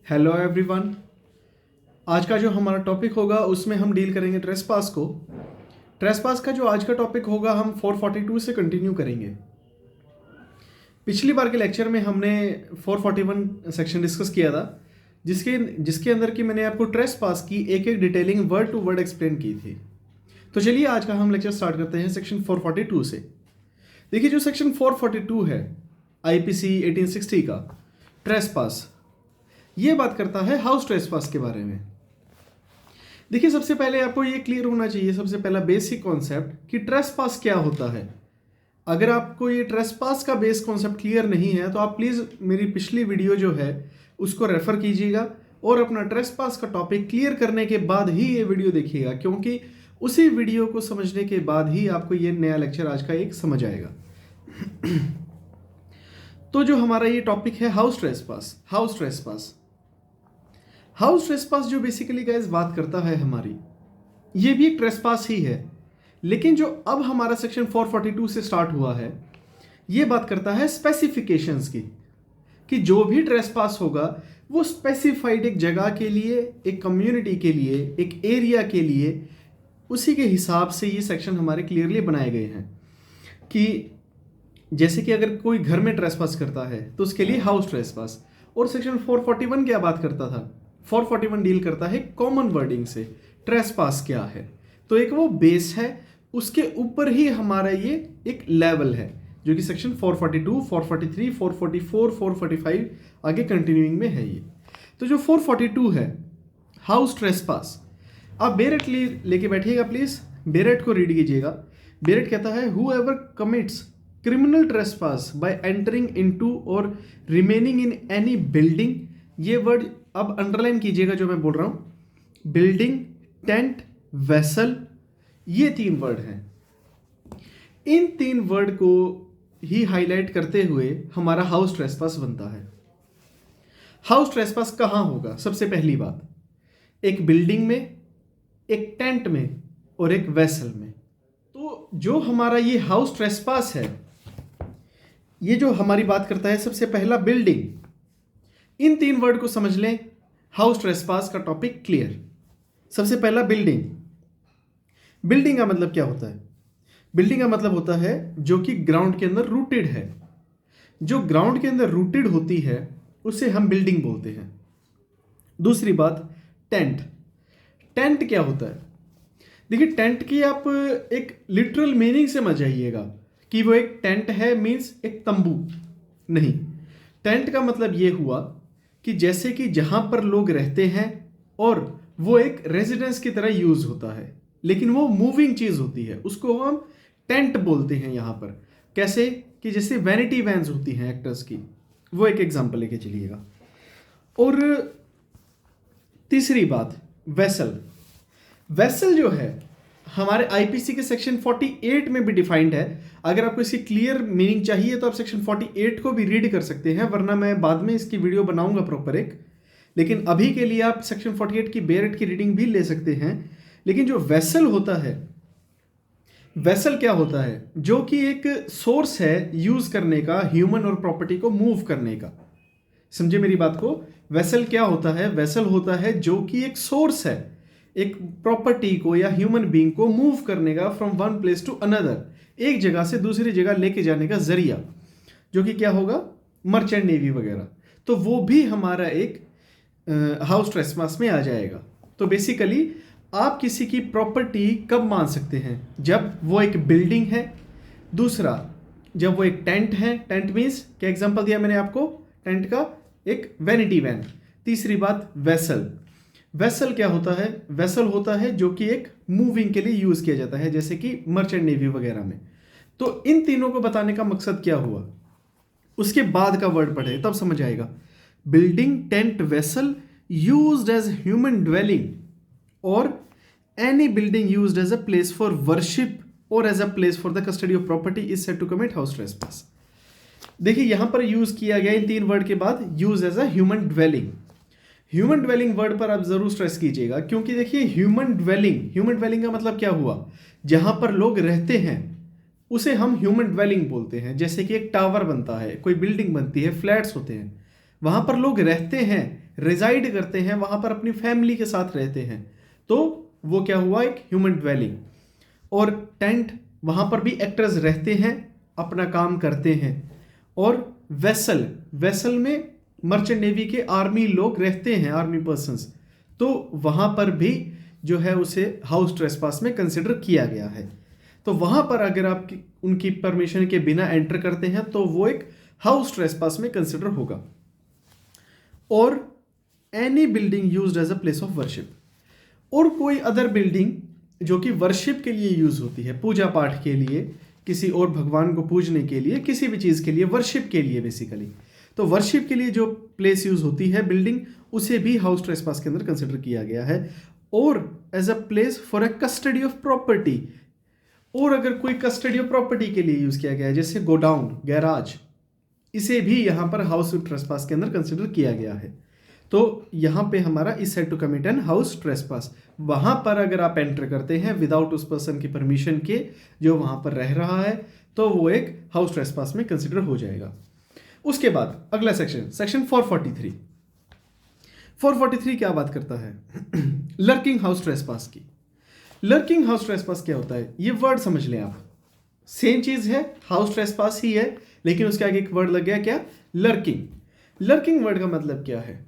Hello everyone. आज का जो हमारा टॉपिक होगा उसमें हम डील करेंगे ट्रेसपास को। ट्रेसपास का जो आज का टॉपिक होगा हम 442 से कंटिन्यू करेंगे। पिछली बार के लेक्चर में हमने 441 सेक्शन डिस्कस किया था, जिसके अंदर की मैंने आपको ट्रेसपास की एक एक detailing word to word explain की थी। तो चलिए आज का हम लेक्चर स्टार्ट करते हैं सेक्शन 442 से। देखिए, जो सेक्शन 442 है IPC 1860 का ट्रेसपास, ये बात करता है हाउस ट्रेसपास के बारे में। देखिए, सबसे पहले आपको ये क्लियर होना चाहिए, सबसे पहला बेसिक कॉन्सेप्ट कि ट्रेसपास क्या होता है। अगर आपको ये ट्रेसपास का बेस कॉन्सेप्ट क्लियर नहीं है तो आप प्लीज़ मेरी पिछली वीडियो जो है उसको रेफर कीजिएगा और अपना ट्रेसपास का टॉपिक क्लियर करने के बाद ही ये वीडियो देखिएगा, क्योंकि उसी वीडियो को समझने के बाद ही आपको ये नया लेक्चर आज का एक समझ आएगा। तो जो हमारा ये टॉपिक है हाउस ट्रेसपास। हाउस ट्रेसपास जो बेसिकली गाइस बात करता है हमारी, ये भी एक ट्रेसपास ही है, लेकिन जो अब हमारा सेक्शन 442 से स्टार्ट हुआ है ये बात करता है स्पेसिफिकेशंस की, कि जो भी ट्रेसपास होगा वो स्पेसिफाइड एक जगह के लिए, एक कम्युनिटी के लिए, एक एरिया के लिए, उसी के हिसाब से ये सेक्शन हमारे क्लियरली बनाए गए हैं। कि जैसे कि अगर कोई घर में ट्रेसपास करता है तो उसके लिए हाउस ट्रेसपास। और सेक्शन 441 क्या बात करता था? 441 डील करता है कॉमन वर्डिंग से, ट्रेसपास क्या है। तो एक वो बेस है, उसके ऊपर ही हमारा ये एक लेवल है, जो कि सेक्शन 442, 443, 444, 445 आगे कंटिन्यूइंग में है ये। तो जो 442 है हाउस ट्रेसपास, आप बेरेट लेके बैठिएगा प्लीज, बेरेट को रीड कीजिएगा। बेरेट कहता है whoever commits criminal trespass by entering into or remaining in any building, ये वर्ड अब अंडरलाइन कीजिएगा जो मैं बोल रहा हूं, बिल्डिंग, टेंट, वेसल, ये 3 वर्ड हैं। इन 3 वर्ड को ही हाईलाइट करते हुए हमारा हाउस ट्रेसपास बनता है। हाउस ट्रेसपास कहां होगा? सबसे पहली बात, एक बिल्डिंग में, एक टेंट में और एक वेसल में। तो जो हमारा ये हाउस ट्रेसपास है, ये जो हमारी बात करता है, सबसे पहला बिल्डिंग। इन 3 वर्ड को समझ लें, हाउस ट्रेसपास का टॉपिक क्लियर। सबसे पहला बिल्डिंग। बिल्डिंग का मतलब क्या होता है? बिल्डिंग का मतलब होता है जो कि ग्राउंड के अंदर रूटेड है। जो ग्राउंड के अंदर रूटेड होती है उसे हम बिल्डिंग बोलते हैं। दूसरी बात, टेंट। टेंट क्या होता है? देखिए, टेंट की आप एक लिटरल मीनिंग से मत जाइएगा कि वो एक टेंट है मीन्स एक तंबू नहीं। टेंट का मतलब ये हुआ कि जैसे कि जहां पर लोग रहते हैं और वो एक रेजिडेंस की तरह यूज होता है, लेकिन वो मूविंग चीज होती है, उसको हम टेंट बोलते हैं यहां पर। कैसे कि जैसे वैनिटी वैन्स होती हैं एक्टर्स की, वो एक एग्जांपल लेके चलिएगा। और तीसरी बात, वेसल। वेसल जो है हमारे IPC के सेक्शन 48 में भी डिफाइंड है। अगर आपको इसकी क्लियर मीनिंग चाहिए तो आप सेक्शन 48 को भी रीड कर सकते हैं, वरना मैं बाद में इसकी वीडियो बनाऊंगा प्रॉपर एक। लेकिन अभी के लिए आप सेक्शन 48 की बेरेट की रीडिंग भी ले सकते हैं। लेकिन जो वेसल होता है, वेसल क्या होता है? जो कि एक सोर्स है यूज करने का, ह्यूमन और प्रॉपर्टी को मूव करने का। समझे मेरी बात को? वेसल क्या होता है? वेसल होता है जो कि एक सोर्स है, एक प्रॉपर्टी को या ह्यूमन बीइंग को मूव करने का, from one place to another, एक जगह से दूसरी जगह लेके जाने का जरिया, जो कि क्या होगा? मर्चेंट नेवी वगैरह। तो वो भी हमारा एक हाउस ट्रेसपास में आ जाएगा। तो बेसिकली आप किसी की प्रॉपर्टी कब मान सकते हैं? जब वो एक बिल्डिंग है। दूसरा, जब वो एक टेंट है। टेंट मीन्स क्या एग्जांपल दिया मैंने आपको? टेंट का एक वैनिटी वैन। तीसरी बात, वेसल। वेसल क्या होता है? वेसल होता है जो कि एक मूविंग के लिए यूज किया जाता है, जैसे कि मर्चेंट नेवी वगैरह में। तो इन तीनों को बताने का मकसद क्या हुआ, उसके बाद का वर्ड पढ़े तब समझ आएगा। Building, tent, vessel used as human dwelling or any building used as a place for worship or as a place for the custody of property is said to commit house trespass. देखिए, यहां पर use किया गया इन 3 word के बाद, use as a human dwelling. Human dwelling word पर आप जरूर स्ट्रेस कीजिएगा, क्योंकि देखिए ह्यूमन ड्वेलिंग का मतलब क्या हुआ? जहां पर लोग रहते हैं उसे हम ह्यूमन ड्वेलिंग बोलते हैं। जैसे कि एक टावर बनता है, कोई बिल्डिंग बनती है, फ्लैट्स होते हैं, वहां पर लोग रहते हैं, रिजाइड करते हैं, वहां पर अपनी फैमिली के साथ रहते हैं, तो वो क्या हुआ, एक ह्यूमन ड्वेलिंग। और टेंट, वहां पर भी एक्टर्स रहते हैं, अपना काम करते हैं। और वेसल, वेसल में मर्चेंट नेवी के आर्मी लोग रहते हैं, आर्मी पर्सन्स, तो वहां पर भी जो है उसे हाउस ट्रेसपास में कंसिडर किया गया है। तो वहां पर अगर आप उनकी परमिशन के बिना एंटर करते हैं तो वो एक हाउस ट्रेसपास में कंसिडर होगा। और any building used as a place of worship, और कोई अदर बिल्डिंग जो कि वर्शिप के लिए यूज होती है, पूजा पाठ के लिए, किसी और भगवान को पूजने के लिए, किसी भी चीज के लिए, वर्शिप के लिए बेसिकली, तो वर्शिप के लिए जो प्लेस यूज होती है बिल्डिंग, उसे भी हाउस ट्रेसपास के अंदर कंसिडर किया गया है। और as a place for a custody of property, और अगर कोई कस्टडी ऑफ प्रॉपर्टी के लिए यूज किया गया है, जैसे गोडाउन, गैराज, इसे भी यहां पर हाउस ट्रेसपास के अंदर कंसिडर किया गया है। तो यहां पे हमारा is said to commit an house trespass. वहां पर अगर आप एंटर करते हैं विदाउट उस पर्सन की परमिशन के जो वहां पर रह रहा है, तो वो एक हाउस ट्रेसपास में कंसिडर हो जाएगा। उसके बाद अगला सेक्शन, सेक्शन 443। 443 क्या बात करता है? लर्किंग हाउस ट्रेसपास की। लर्किंग हाउस ट्रेसपास क्या होता है, ये वर्ड समझ लें आप। सेम चीज है, हाउस ट्रेसपास ही है, लेकिन उसके आगे एक वर्ड लग गया, क्या? लर्किंग। लर्किंग वर्ड का मतलब क्या है?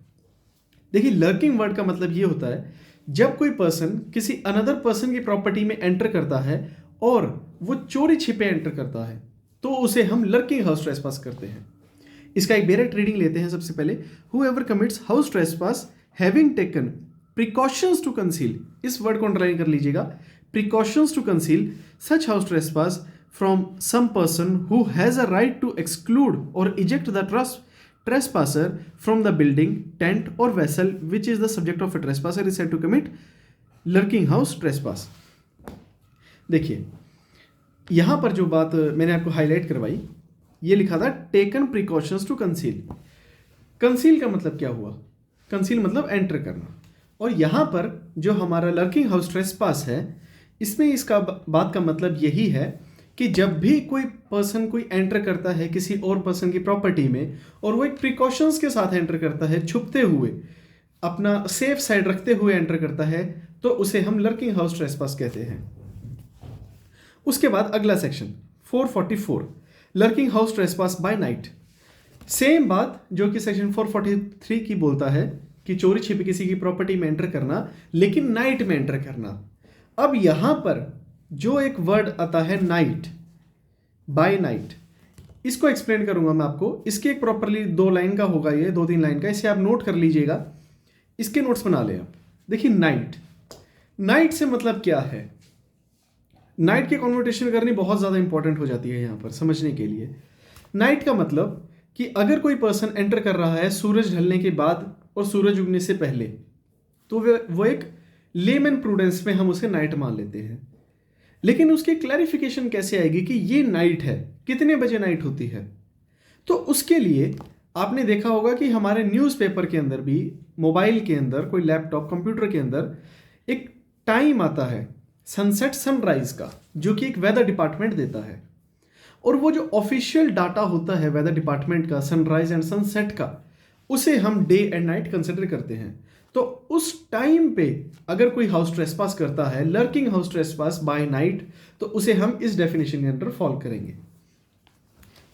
देखिए, लर्किंग वर्ड का मतलब ये होता है जब कोई पर्सन किसी अनदर पर्सन की प्रॉपर्टी में एंटर करता है और वो चोरी छिपे एंटर करता है, तो उसे हम लर्किंग हाउस ट्रेसपास करते हैं। इसका एक डायरेक्ट रीडिंग लेते हैं सबसे पहले। Whoever commits house trespass having taken precautions to conceal, इस वर्ड को अंडरलाइन कर लीजिएगा, precautions to conceal such house trespass from some person who has a right to exclude or eject the trespasser from the building, tent or vessel which is the subject of a trespasser is said to commit lurking house trespass। देखिए, यहां पर जो बात मैंने आपको highlight करवाई, ये लिखा था taken precautions to conceal. Conceal का मतलब क्या हुआ? कंसील मतलब एंटर करना। और यहां पर जो हमारा लर्किंग हाउस ट्रेसपास है, इसमें इसका बात का मतलब यही है कि जब भी कोई पर्सन कोई एंटर करता है किसी और पर्सन की प्रॉपर्टी में और वो एक प्रिकॉशंस के साथ एंटर करता है, छुपते हुए, अपना सेफ साइड रखते हुए एंटर करता है, तो उसे हम लर्किंग हाउस ट्रेसपास कहते हैं। उसके बाद अगला section 444, lurking house trespass by night. Same बात जो कि सेक्शन 443 की बोलता है कि चोरी छिपे किसी की प्रॉपर्टी में एंटर करना, लेकिन नाइट में एंटर करना। अब यहां पर जो एक वर्ड आता है नाइट, बाय नाइट, इसको एक्सप्लेन करूंगा मैं आपको। इसके एक प्रॉपरली 2 लाइन का होगा, ये 2-3 लाइन का, इसे आप नोट कर लीजिएगा, इसके नोट्स बना ले आप। देखिए, नाइट, नाइट से मतलब क्या है? नाइट की कन्वर्टेशन करनी बहुत ज़्यादा इंपॉर्टेंट हो जाती है यहां पर समझने के लिए। नाइट का मतलब कि अगर कोई पर्सन एंटर कर रहा है सूरज ढलने के बाद और सूरज उगने से पहले, तो वो एक लेमन प्रूडेंस में हम उसे नाइट मान लेते हैं। लेकिन उसकी क्लैरिफिकेशन कैसे आएगी कि ये नाइट है, कितने बजे नाइट होती है? तो उसके लिए आपने देखा होगा कि हमारे न्यूज़पेपर के अंदर भी, मोबाइल के अंदर, कोई लैपटॉप, कंप्यूटर के अंदर एक टाइम आता है सनसेट सनराइज का, जो कि एक वेदर डिपार्टमेंट देता है। और वो जो ऑफिशियल डाटा होता है वेदर डिपार्टमेंट का, सनराइज एंड सनसेट का, उसे हम डे एंड नाइट कंसिडर करते हैं। तो उस टाइम पे अगर कोई हाउस ट्रेसपास करता है, lurking house trespass by night, तो उसे हम इस डेफिनेशन के अंडर फॉलो करेंगे।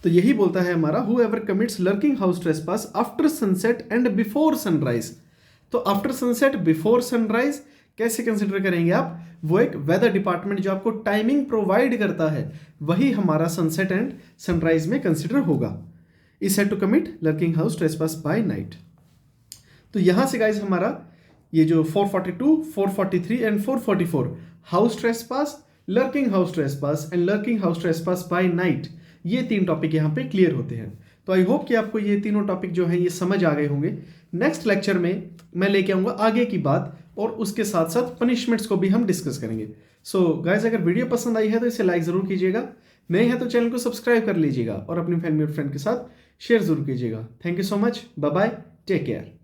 तो यही बोलता है हमारा whoever commits lurking house trespass after sunset and before sunrise. तो आफ्टर सनसेट, बिफोर सनराइज कैसे कंसिडर करेंगे आप? वो एक वेदर डिपार्टमेंट जो आपको टाइमिंग प्रोवाइड करता है, वही हमारा सनसेट एंड सनराइज में कंसिडर होगा। Is said to commit lurking house trespass by night. तो यहां से गाइज हमारा ये जो 442, 443 and 444 house trespass, lurking house trespass and lurking house trespass by night, ये 3 टॉपिक यहाँ पे क्लियर होते हैं। तो आई होप कि आपको ये तीनों टॉपिक जो है ये समझ आ गए होंगे। नेक्स्ट लेक्चर में मैं लेके आऊंगा आगे की बात, और उसके साथ साथ पनिशमेंट्स को भी हम डिस्कस करेंगे। सो गाइज, अगर वीडियो पसंद आई है तो इसे लाइक जरूर कीजिएगा, नए हैं तो चैनल को सब्सक्राइब कर लीजिएगा और अपनी फैमिली और फ्रेंड के साथ शेयर जरूर कीजिएगा। Thank you so much, bye bye, take care.